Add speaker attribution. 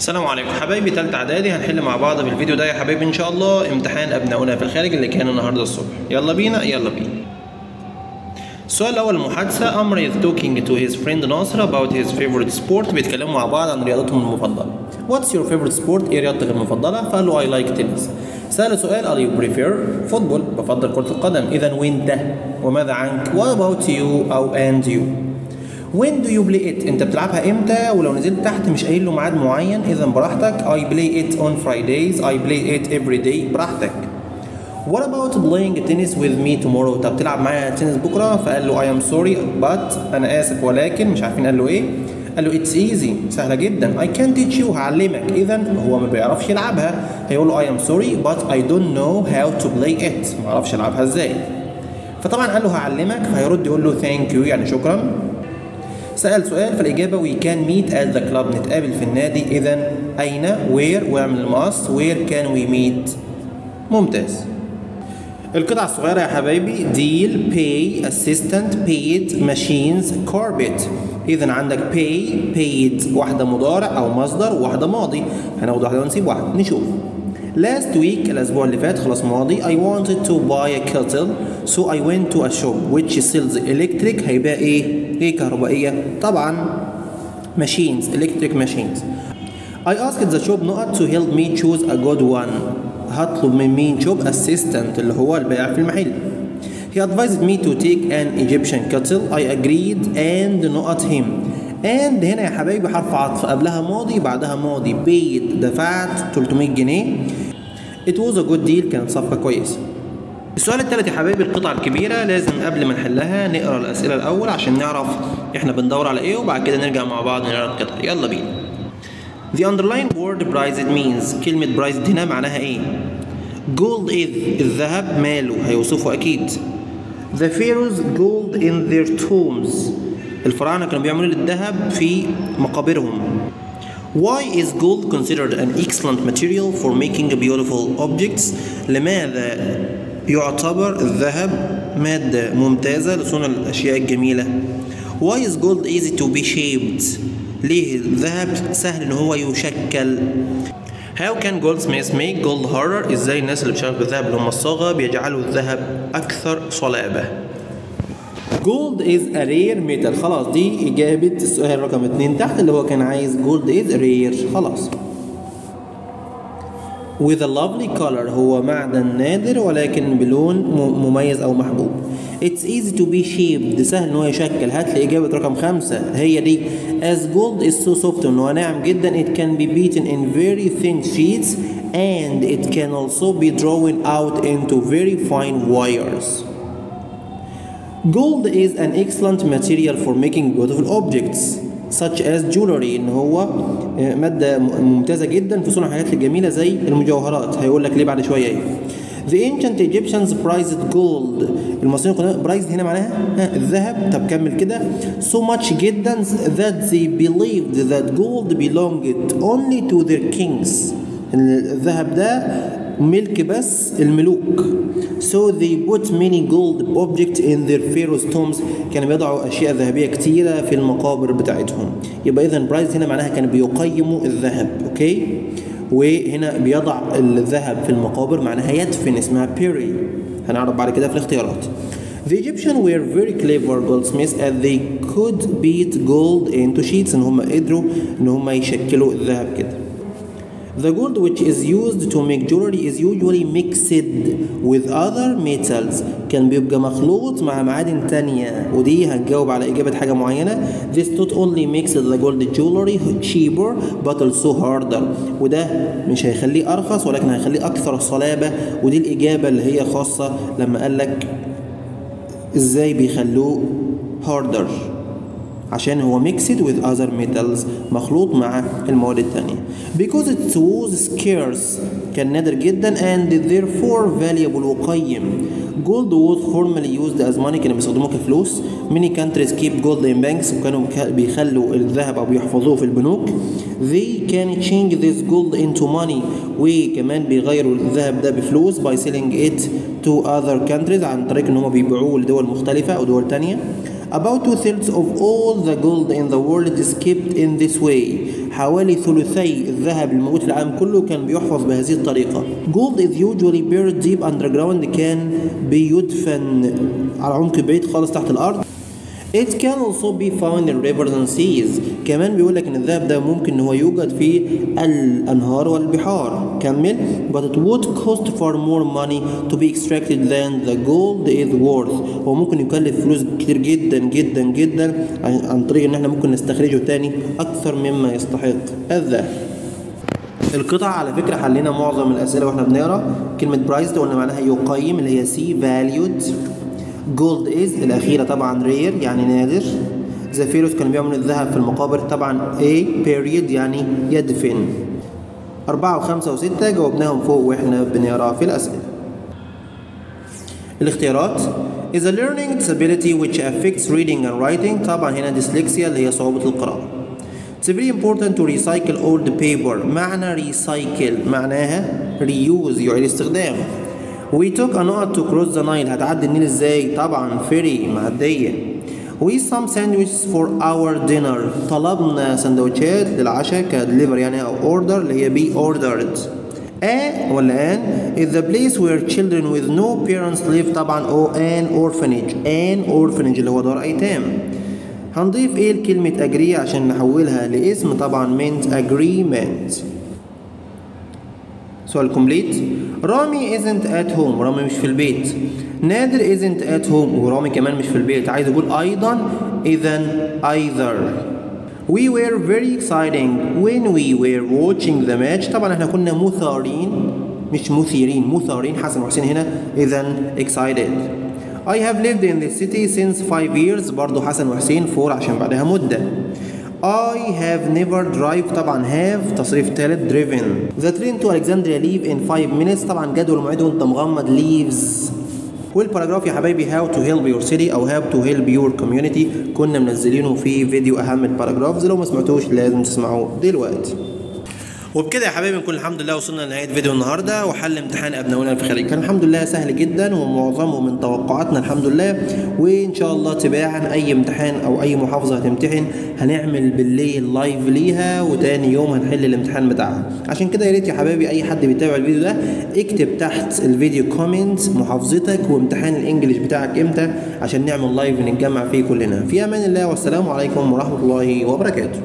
Speaker 1: السلام عليكم حبايبي تالتة اعدادي. هنحل مع بعض في الفيديو ده يا حبايبي ان شاء الله امتحان ابنائنا في الخارج اللي كان النهارده الصبح. يلا بينا. السؤال الاول المحادثه. عمرو is talking to his friend ناصر about his favorite sport. بيتكلموا مع بعض عن رياضتهم المفضله. What's your favorite sport؟ ايه رياضتك المفضله؟ فقال له I like tennis. سأل سؤال are you prefer football؟ بفضل كرة القدم. إذا وأنت وماذا عنك؟ What about you أو and you؟ When do you play it؟ أنت بتلعبها إمتى؟ ولو نزلت تحت مش قايل له ميعاد معين إذا براحتك. I play it on Fridays. I play it every day. براحتك. What about playing tennis with me tomorrow؟ طب تلعب معايا تنس بكرة؟ فقال له I am sorry but أنا آسف ولكن مش عارفين قال له إيه؟ قال له it's easy سهلة جدا. I can teach you هعلمك. إذا هو ما بيعرفش يلعبها هيقول له I am sorry but I don't know how to play it. ما اعرفش ألعبها إزاي. فطبعا قال له هعلمك فهيرد يقول له thank you يعني شكرا. سأل سؤال فالإجابة we can meet at the club نتقابل في النادي. إذا أين where واعمل المقص where can we meet. ممتاز. القطعة الصغيرة يا حبايبي deal pay assistant paid machines carpet. إذا عندك pay paid واحدة مضارع أو مصدر وواحدة ماضي. هناخد واحدة ونسيب واحدة. نشوف. Last week الأسبوع اللي فات خلاص ماضي I wanted to buy a kettle so I went to a shop which sells electric. هيبقى إيه كهربائية؟ طبعا machines electric machines. I asked the shop not to help me choose a good one. هطلب من مين؟ شوب assistant اللي هو البائع في المحل. He advised me to take an Egyptian kettle. I agreed and not him. and هنا يا حبايبي حرف عطف قبلها ماضي بعدها ماضي. paid دفعت 300 جنيه. It was a good deal كانت صفقة كويسة. السؤال الثالث يا حبايبي القطعة الكبيرة. لازم قبل ما نحلها نقرا الأسئلة الأول عشان نعرف احنا بندور على ايه وبعد كده نرجع مع بعض نقرا القطعة. يلا بينا. The underlined word prized means. كلمة prized هنا معناها ايه؟ Gold is الذهب ماله هيوصفه أكيد. The pharaohs gold in their tombs. الفراعنة كانوا بيعملوا للذهب في مقابرهم. Why is gold considered an excellent material for making beautiful objects؟ لماذا يعتبر الذهب مادة ممتازة لصنع الأشياء الجميلة؟ Why is gold easy to be shaped؟ ليه الذهب سهل ان هو يشكل؟ How can goldsmiths make gold harder؟ ازاي الناس اللي بيشتغلوا بالذهب اللي هم الصاغة بيجعلوا الذهب اكثر صلابة؟ Gold is a rare metal. خلاص دي اجابة السؤال رقم 2 تحت اللي هو كان عايز gold is rare. خلاص. With a lovely color هو معدن نادر ولكن بلون مميز او محبوب. It's easy to be shaped سهل ان هو يشكل. هات لي اجابة رقم 5 هي دي. As gold is so soft ان هو ناعم جدا it can be beaten in very thin sheets and it can also be drawn out into very fine wires. Gold is an excellent material for making beautiful objects such as jewelry. ان هو مادة ممتازة جدا في صنع الحاجات الجميلة زي المجوهرات. هيقول لك ليه بعد شوية ايه. The ancient Egyptians prized gold. المصريين القدماء prized هنا معناها الذهب. طب كمل كده. So much جدا that they believed that gold belonged only to their kings. الذهب ده ملك بس الملوك. So they put many gold objects in their pharaohs tombs. كانوا بيضعوا أشياء ذهبية كتيرة في المقابر بتاعتهم. يبقى إذا برايز هنا معناها كانوا بيقيموا الذهب. أوكي. وهنا بيضع الذهب في المقابر معناها يدفن اسمها bury. هنعرف بعد كده في الاختيارات. The Egyptians were very clever goldsmiths as they could beat gold into sheets. إن هم قدروا إن هم يشكلوا الذهب كده. The gold which is used to make jewelry is usually mixed with other metals. كان بيبقى مخلوط مع معادن تانية ودي هتجاوب على إجابة حاجة معينة. This not only makes the gold jewelry cheaper but also harder. وده مش هيخليه أرخص ولكن هيخليه أكثر صلابة. ودي الإجابة اللي هي خاصة لما قالك إزاي بيخلوه harder عشان هو mixed with other metals مخلوط مع المواد التانية. Because it was scarce كان نادر جدا and therefore valuable وقيم. Gold was formerly used as money كانوا بيستخدموه كفلوس. Many countries keep gold in banks وكانوا بيخلوا الذهب أو بيحفظوه في البنوك. They can change this gold into money وكمان بيغيروا الذهب ده بفلوس by selling it to other countries عن طريق إن هم بيبيعوه لدول مختلفة أو دول تانية. About 2/3 of all the gold in the world is kept in this way. حوالي ثلثي الذهب الموجود في العالم كله كان بيحفظ بهذه الطريقة. Gold is usually buried deep underground، كان بيدفن على عمق بعيد خالص تحت الأرض. It can also be found in rivers and seas. كمان بيقول لك ان الذهب ده ممكن ان هو يوجد في الانهار والبحار. كمل. But it would cost far more money to be extracted than the gold is worth. هو ممكن يكلف فلوس كتير جدا جدا جدا عن طريق ان احنا ممكن نستخرجه تاني اكثر مما يستحق الذهب. القطعة على فكرة حلينا معظم الأسئلة واحنا بنقرا. كلمة برايس قلنا معناها يقيم اللي هي سي valued. جولد از الأخيرة طبعا رير يعني نادر. ذا فيروس كانوا بيعملوا الذهب في المقابر طبعا A period يعني يدفن. 4 و5 و6 جاوبناهم فوق واحنا بنقرا في الأسئلة. الاختيارات is a learning disability which affects reading and writing. طبعا هنا dyslexia اللي هي صعوبة القراءة. It's very important to recycle old paper. معنى recycle معناها reuse يعيد استخدامه. We took a note to cross the Nile. هتعدي النيل ازاي؟ طبعا ferry معدية. We some sandwiches for our dinner. طلبنا سندوتشات للعشاء كدليفر يعني او order اللي هي be ordered. A ولا an is the place where children with no parents live. طبعا an orphanage. An orphanage اللي هو دار ايتام. هنضيف ايه لكلمة agree عشان نحولها لاسم؟ طبعا meant agreement. سؤال كومبليت. رامي isn't at home. رامي مش في البيت. نادر isn't at home ورامي كمان مش في البيت. عايز اقول ايضا اذا either. We were very exciting when we were watching the match. طبعا احنا كنا مثارين مش مثيرين، مثارين. حسن وحسين هنا اذا excited. I have lived in the city since 5 years. برضو حسن وحسين 4 عشان بعدها مدة. I have never drive. طبعا have تصريف ثالث driven. The train to Alexandria leave in 5 minutes. طبعا جدول المواعيد وانت مغمض leaves. والباراجراف يا حبايبي how to help your city او how to help your community كنا منزلينه في فيديو اهم الباراجرافز. لو ما سمعتوش لازم تسمعوه دلوقتي. وبكده يا حبايبي نكون الحمد لله وصلنا لنهايه فيديو النهارده وحل امتحان ابنائنا في الخارج. كان الحمد لله سهل جدا ومعظمه من توقعاتنا الحمد لله. وان شاء الله تباعا اي امتحان او اي محافظه هتمتحن هنعمل بالليل لايف ليها وتاني يوم هنحل الامتحان بتاعها. عشان كده يا ريت يا حبايبي اي حد بيتابع الفيديو ده اكتب تحت الفيديو كومنت محافظتك وامتحان الانجليش بتاعك امتى عشان نعمل لايف نتجمع فيه كلنا. في امان الله والسلام عليكم ورحمه الله وبركاته.